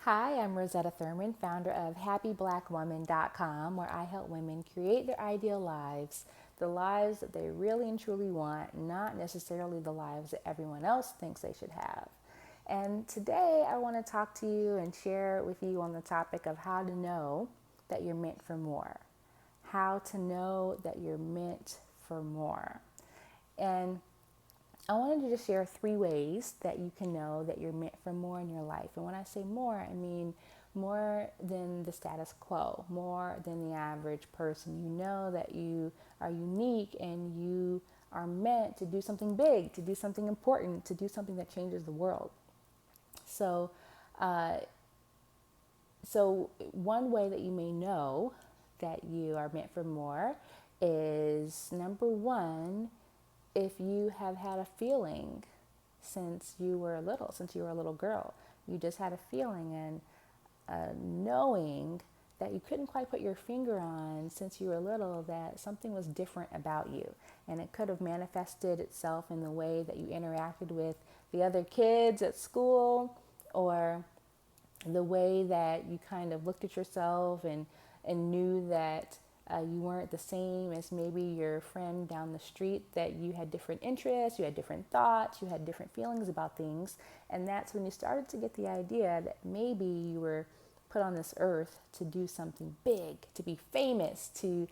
Hi, I'm Rosetta Thurman, founder of HappyBlackWoman.com, where I help women create their ideal lives, the lives that they really and truly want, not necessarily the lives that everyone else thinks they should have. And today I want to talk to you and share with you on the topic of how to know that you're meant for more. How to know that you're meant for more. And I wanted to just share 3 ways that you can know that you're meant for more in your life. And when I say more, I mean more than the status quo, more than the average person. You know that you are unique and you are meant to do something big, to do something important, to do something that changes the world. So, uh, so one way that you may know that you are meant for more is number one, if you have had a feeling since you were little, since you were a little girl. You just had a feeling and knowing that you couldn't quite put your finger on since you were little that something was different about you. And it could have manifested itself in the way that you interacted with the other kids at school, or the way that you kind of looked at yourself and knew that you weren't the same as maybe your friend down the street, that you had different interests, you had different thoughts, you had different feelings about things. And that's when you started to get the idea that maybe you were put on this earth to do something big, to be famous, to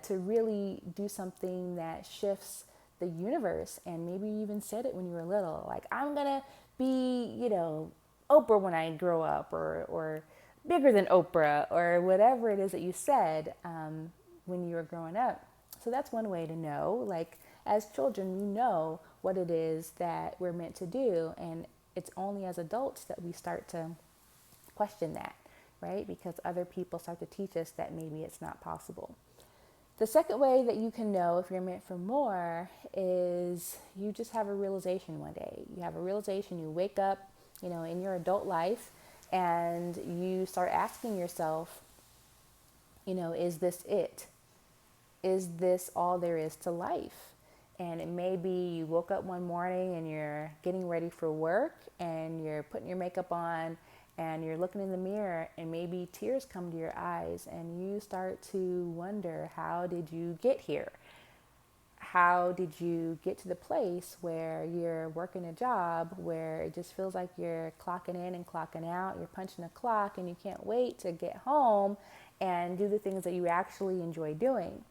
really do something that shifts the universe. And maybe you even said it when you were little, like, I'm gonna be, Oprah when I grow up, or bigger than Oprah, or whatever it is that you said when you were growing up. So that's one way to know. Like, as children, we know what it is that we're meant to do, and it's only as adults that we start to question that, right? Because other people start to teach us that maybe it's not possible. The second way that you can know if you're meant for more is you just have a realization one day. You have a realization, you wake up, in your adult life, and you start asking yourself, is this it? Is this all there is to life? And it may be you woke up one morning and you're getting ready for work and you're putting your makeup on and you're looking in the mirror and maybe tears come to your eyes and you start to wonder, how did you get here? How did you get to the place where you're working a job where it just feels like you're clocking in and clocking out, you're punching a clock and you can't wait to get home and do the things that you actually enjoy doing?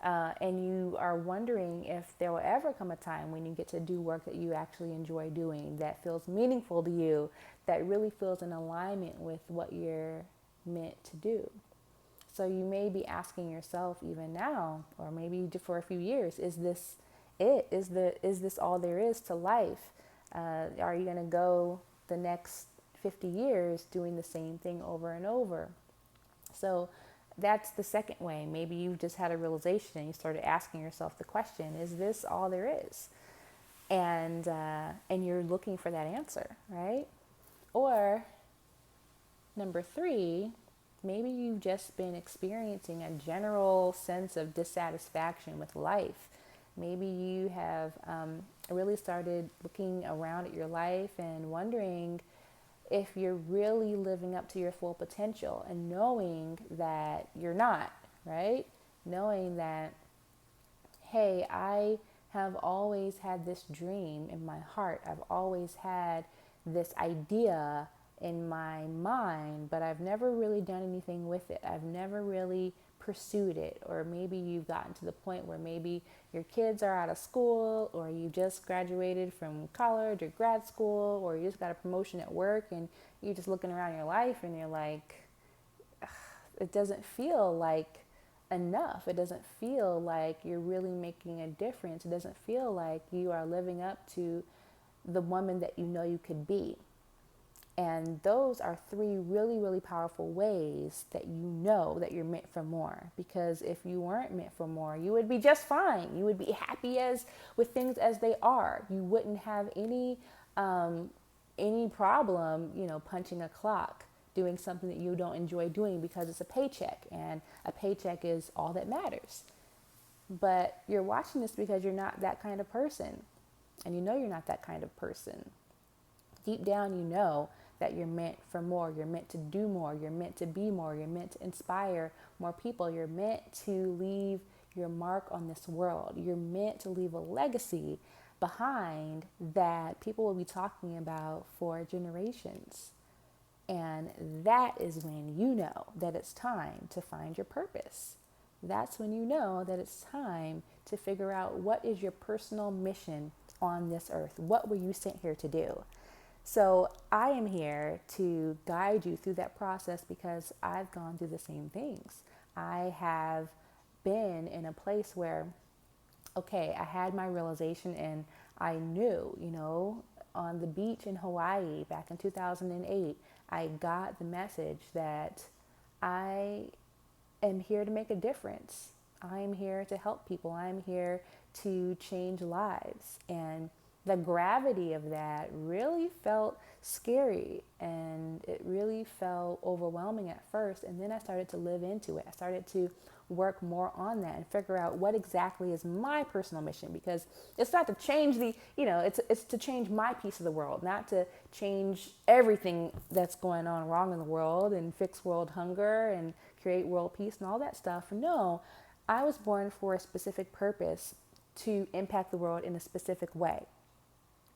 And you are wondering if there will ever come a time when you get to do work that you actually enjoy doing, that feels meaningful to you, that really feels in alignment with what you're meant to do. So you may be asking yourself even now, or maybe for a few years, is this it? Is this all there is to life? Are you going to go the next 50 years doing the same thing over and over? So that's the second way. Maybe you just had a realization and you started asking yourself the question, is this all there is? And you're looking for that answer, right? Or number three, maybe you've just been experiencing a general sense of dissatisfaction with life. Maybe you have really started looking around at your life and wondering if you're really living up to your full potential, and knowing that you're not, right? Knowing that, hey, I have always had this dream in my heart. I've always had this idea in my mind, but I've never really done anything with it. I've never really pursued it. Or maybe you've gotten to the point where maybe your kids are out of school, or you just graduated from college or grad school, or you just got a promotion at work and you're just looking around your life and you're like, it doesn't feel like enough. It doesn't feel like you're really making a difference. It doesn't feel like you are living up to the woman that you know you could be. And those are three really, really powerful ways that you know that you're meant for more. Because if you weren't meant for more, you would be just fine. You would be happy as with things as they are. You wouldn't have any problem, punching a clock, doing something that you don't enjoy doing because it's a paycheck, and a paycheck is all that matters. But you're watching this because you're not that kind of person, and you know you're not that kind of person. Deep down, you know that you're meant for more. You're meant to do more. You're meant to be more. You're meant to inspire more people. You're meant to leave your mark on this world. You're meant to leave a legacy behind that people will be talking about for generations. And that is when you know that it's time to find your purpose. That's when you know that it's time to figure out what is your personal mission on this earth. What were you sent here to do? So I am here to guide you through that process because I've gone through the same things. I have been in a place where, okay, I had my realization and I knew, on the beach in Hawaii back in 2008, I got the message that I am here to make a difference. I'm here to help people. I'm here to change lives. And the gravity of that really felt scary and it really felt overwhelming at first. And then I started to live into it. I started to work more on that and figure out what exactly is my personal mission, because it's not to change it's to change my piece of the world, not to change everything that's going on wrong in the world and fix world hunger and create world peace and all that stuff. No, I was born for a specific purpose to impact the world in a specific way.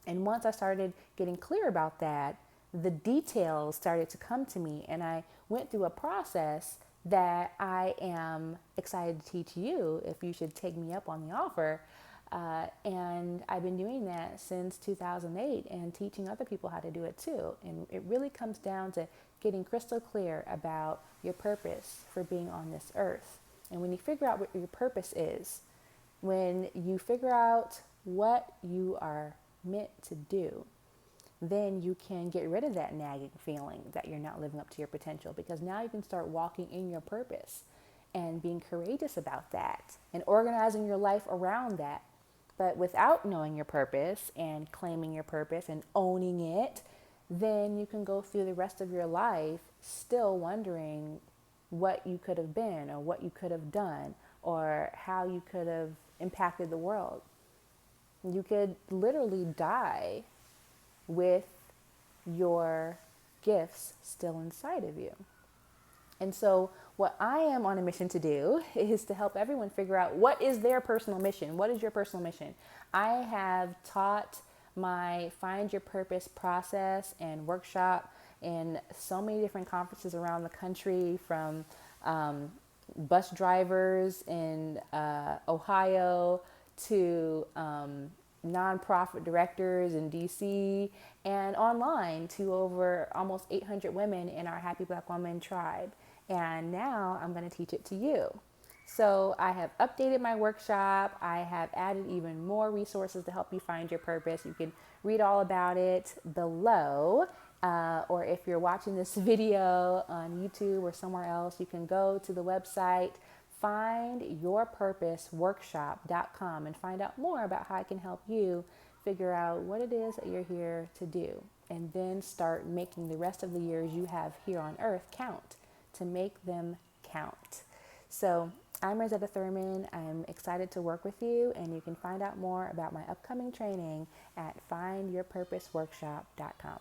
And once I started getting clear about that, the details started to come to me, and I went through a process that I am excited to teach you if you should take me up on the offer. And I've been doing that since 2008 and teaching other people how to do it too. And it really comes down to getting crystal clear about your purpose for being on this earth. And when you figure out what your purpose is, when you figure out what you are meant to do, then you can get rid of that nagging feeling that you're not living up to your potential, because now you can start walking in your purpose and being courageous about that and organizing your life around that. But without knowing your purpose and claiming your purpose and owning it, then you can go through the rest of your life still wondering what you could have been or what you could have done or how you could have impacted the world. You could literally die with your gifts still inside of you. And so what I am on a mission to do is to help everyone figure out what is their personal mission. What is your personal mission? I have taught my Find Your Purpose process and workshop in so many different conferences around the country, from bus drivers in Ohio to nonprofit directors in DC, and online to over almost 800 women in our Happy Black Woman tribe. And now I'm going to teach it to you. So I have updated my workshop. I have added even more resources to help you find your purpose. You can read all about it below. Or if you're watching this video on YouTube or somewhere else, you can go to the website findyourpurposeworkshop.com and find out more about how I can help you figure out what it is that you're here to do, and then start making the rest of the years you have here on earth count, to make them count. So I'm Rosetta Thurman. I'm excited to work with you, and you can find out more about my upcoming training at findyourpurposeworkshop.com.